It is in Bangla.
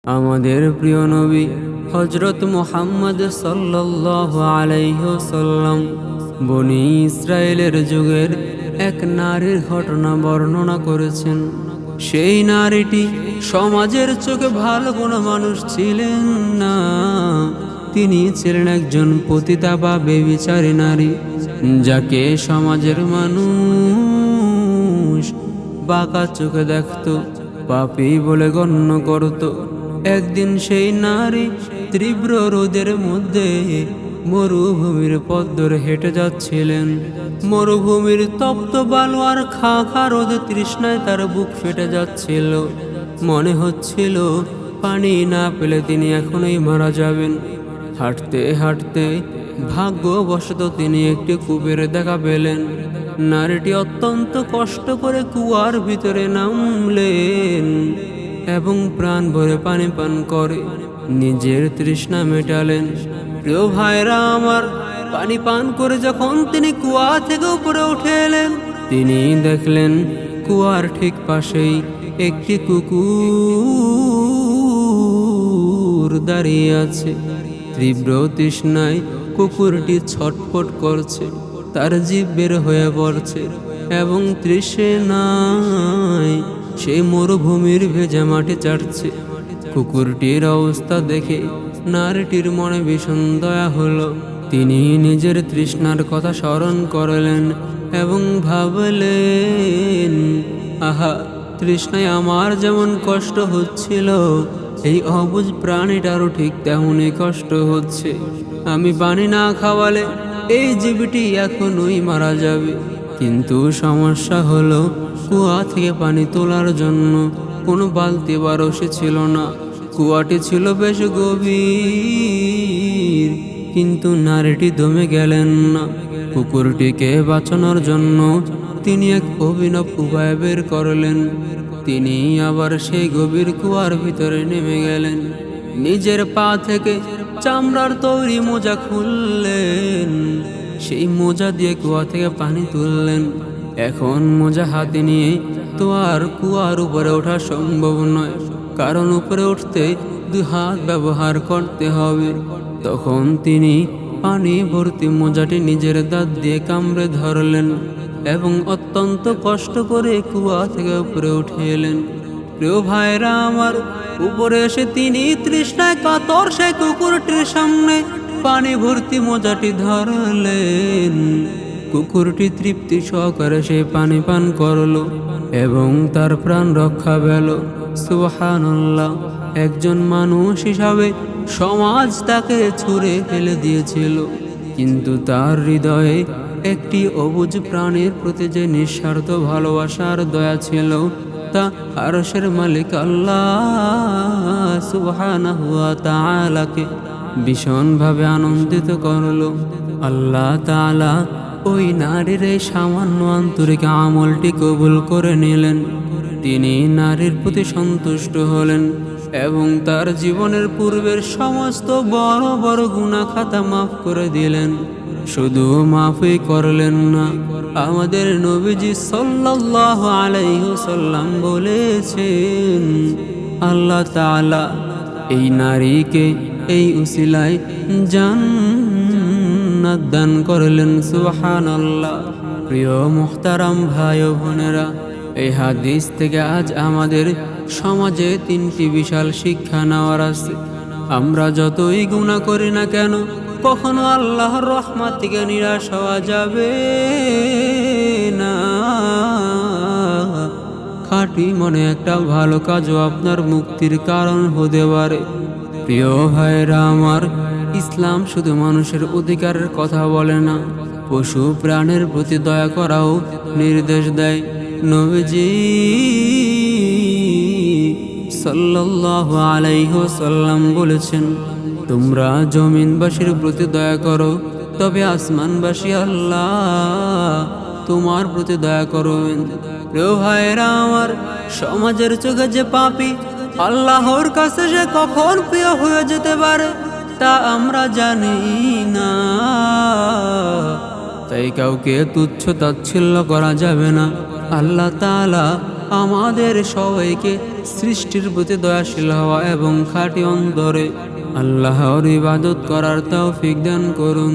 আমাদের প্রিয় নবী হযরত মুহাম্মদ সাল্লাল্লাহু আলাইহি ওয়াসাল্লাম বনি ইসরায়েলের যুগের এক নারীর ঘটনা বর্ণনা করেছেন। সেই নারীটি সমাজের চোখে ভালো কোনো মানুষ ছিলেন না। তিনি ছিলেন একজন পতিতা বা বেবিচারী নারী, যাকে সমাজের মানুষ বাঁকা চোখে দেখত, পাপী বলে গণ্য করত। একদিন সেই নারী তীব্র রোদের মধ্যে মরুভূমির পথ ধরে হেঁটে যাচ্ছিলেন। মরুভূমির তপ্ত বালু আর খা খা রোদে তৃষ্ণায় তার বুক ফেটে যাচ্ছিল। মনে হচ্ছিল পানি না পেলে তিনি এখনই মারা যাবেন। হাঁটতে হাঁটতে ভাগ্যবশত তিনি একটি কূপের দেখা পেলেন। নারীটি অত্যন্ত কষ্ট করে কুয়ার ভিতরে নামলেন এবং প্রাণ ভরে পানি পান করে নিজের তৃষ্ণা মেটালেন। প্রিয় ভাইরা আমার, পানি পান করে যখন তিনি কুয়া থেকে উপরে উঠে এলেন, তিনি দেখলেন কুয়ার ঠিক পাশেই একটি কুকুর দাঁড়িয়ে আছে। তীব্র তৃষ্ণায় কুকুরটি ছটফট করছে, তার জিভ বের হয়ে পড়ছে এবং তৃষ্ণায় সেই মরুভূমির ভেজা মাটি চাটছে। কুকুরটির অবস্থা দেখে নারীটির মনে ভীষণ দয়া হলো। তিনি নিজের তৃষ্ণার কথা স্মরণ করলেন এবং ভাবলেন, আহা, তৃষ্ণায় আমার যেমন কষ্ট হচ্ছিল, এই অবুঝ প্রাণীটারও ঠিক তেমনই কষ্ট হচ্ছে। আমি পানি না খাওয়ালে এই জীবটি এখনই মারা যাবে। কিন্তু সমস্যা হলো, কুয়া থেকে পানি তোলার জন্য কোনো বালতি বা রশি ছিল না। কুয়াটি ছিল বেশ গভীর, কিন্তু নারীটি দমে গেলেন না। কুকুরটিকে বাঁচানোর জন্য তিনি এক অভিনব উপায় বের করলেন। তিনি আবার সেই গভীর কুয়ার ভিতরে নেমে গেলেন। নিজের পা থেকে চামড়ার তৈরি মোজা খুললেন, সেই মোজা দিয়ে কুয়া থেকে পানি তুললেন। এখন মোজা হাতে নিয়ে তো আর কুয়ার উপরে ওঠা সম্ভব নয়, কারণ উপরে উঠতে দুই হাত ব্যবহার করতে হবে। তখন তিনি পানি ভর্তি মোজাটি নিজের দাঁত দিয়ে কামড়ে ধরলেন এবং অত্যন্ত কষ্ট করে কুয়া থেকে উপরে উঠে এলেন। প্রিয় ভাইরা আমার, উপরে এসে তিনি তৃষ্ণায় কাতর সেই কুকুরটির সামনে পানি ভর্তি মোজাটি ধরলেন। কুকুরটি তৃপ্তি সহকারে সেই পানি পান করলো এবং তার প্রাণ রক্ষা পেল। সুবহানাল্লাহ! একজন মানুষ হিসাবে সমাজ তাকে ছুঁড়ে ফেলে দিয়েছিল, কিন্তু তার হৃদয়ে একটি অবুঝ প্রাণীর প্রতি যে নিঃস্বার্থ ভালোবাসার দয়া ছিল, তা আরশের মালিক আল্লাহ সুবহানাহু ওয়া তাআলাকে ভীষণভাবে আনন্দিত করল। আল্লাহ তাআলা ওই নারীর এই সামান্য আন্তরিক আমলটি কবুল করে নিলেন। তিনি নারীর প্রতি সন্তুষ্ট হলেন এবং তার জীবনের পূর্বের সমস্ত বড় বড় গুনাহ খাতা মাফ করে দিলেন। শুধু মাফই করলেন না, আমাদের নবীজি সাল্লাল্লাহু আলাইহি ওয়াসাল্লাম বলেছেন, আল্লাহ তাআলা এই নারীকে এই উসিলায় জান্নাত দান করলেন। সুবহানাল্লাহ! প্রিয় মুহতারাম ভাই ও বোনেরা, এই হাদিস থেকে আজ আমাদের সমাজে তিনটি বিশাল শিক্ষা নেওয়ার আছে। আমরা যতই গুনাহ করি না কেন, কখনো আল্লাহর রহমত থেকে নিরাশ হওয়া যাবে না। খাঁটি মনে একটা ভালো কাজও আপনার মুক্তির কারণ হতে পারে। প্রিয় ভাইরা আমার, ইসলাম শুধু মানুষের অধিকারের কথা বলে না, পশু প্রাণের প্রতি দয়া করাও নির্দেশ দেয়। নবীজি সাল্লাল্লাহু আলাইহি ওয়াসাল্লাম বলেছেন, তোমরা জমিনবাসীর প্রতি দয়া করো, তবে আসমানবাসী আল্লাহ তোমার প্রতি দয়া করবেন। প্রিয় ভাইরা আমার, সমাজের চোখে যে পাপী, আল্লাহর কাছে সে কখন প্রিয় হয়ে যেতে পারে তা আমরা জানি না। তাই কাউকে তুচ্ছ তাচ্ছিল্য করা যাবে না। আল্লাহ তাআলা আমাদের সবাইকে সৃষ্টির প্রতি দয়াশীল হওয়া এবং খাঁটি অন্তরে আল্লাহর ইবাদত করার তৌফিক দান করুন।